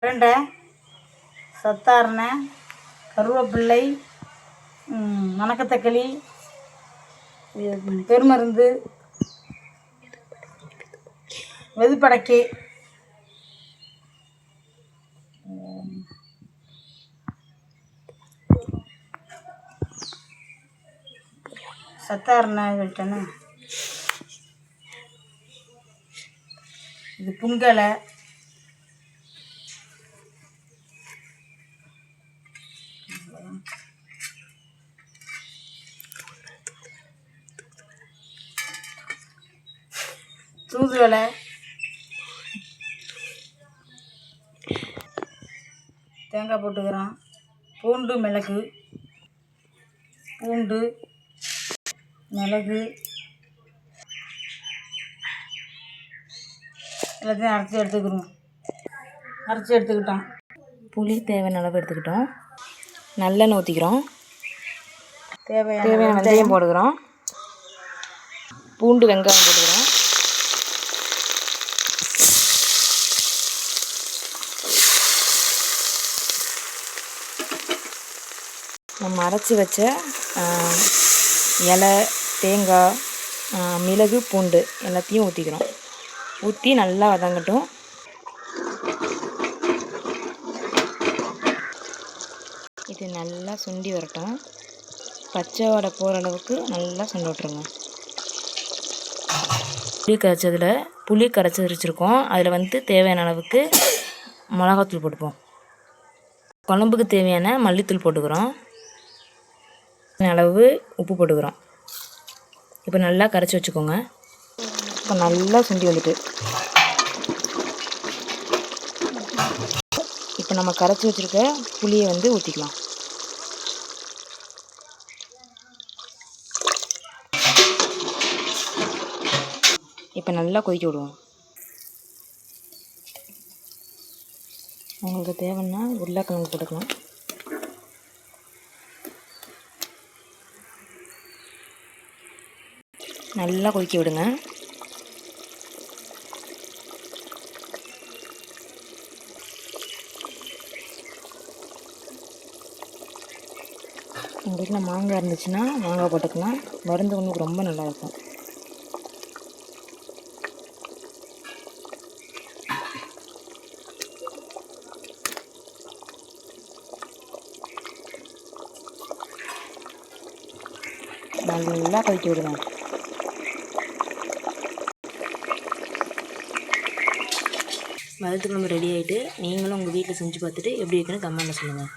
பிரண்டை, சத்தாரணை, கருவேப்பிள்ளை, மணக்கத்தக்களி, பெருமருந்து, வெதுப்படைக்கை, சத்தாரணை சொல்லிட்டேன்னு, இது புங்கலை, தூதுவளை, தேங்காய் போட்டுக்கிறோம், பூண்டு மிளகு, பூண்டு மிளகு எல்லாத்தையும் அரைச்சி எடுத்துக்கிட்டோம். புளி தேவையான அளவு எடுத்துக்கிட்டோம். நல்லெண்ணெய் ஊற்றிக்கிறோம். தேவையான வெந்தயம் போடுகிறோம். பூண்டு வெங்காயம் போட்டுக்கிறோம். நம்ம அரைச்சி வச்ச இலை, தேங்காய், மிளகு, பூண்டு எல்லாத்தையும் ஊற்றிக்கிறோம். ஊற்றி நல்லா வதங்கட்டும். இது நல்லா சுண்டி வரட்டும். பச்சை வடை போகிற அளவுக்கு நல்லா சுண்டி விட்ருங்க. புளி கரைச்சி வச்சுருக்கோம். அதில் தேவையான அளவுக்கு மிளகாத்தூள் போட்டுப்போம். குழம்புக்கு தேவையான மல்லித்தூள் போட்டுக்கிறோம். அளவு உப்பு போட்டுக்கிறோம். இப்போ நல்லா கரைச்சி வச்சுக்கோங்க. இப்போ நல்லா சுண்டி வந்துட்டு இப்போ நம்ம கரைச்சி வச்சுருக்க புளியை ஊற்றிக்கலாம். இப்போ நல்லா கொதிக்க விடுவோம். உங்களுக்கு தேவைன்னா உருளைக்கிழங்கு போட்டுக்கலாம். நல்லா கொதிக்க விடுங்க. உங்கள் வீட்டில் மாங்காய் இருந்துச்சுன்னா மாங்காய் போட்டுக்கலாம். மருந்து உங்களுக்கு ரொம்ப நல்லாயிருக்கும். நல்லா கொதிக்க விடுங்க. வறுத்து குழம்பு ரெடி ஆகிட்டு நீங்களும் உங்கள் வீட்டில் செஞ்சு பார்த்துட்டு எப்படி இருக்குன்னு கமெண்ட்டில் சொல்லுங்கள்.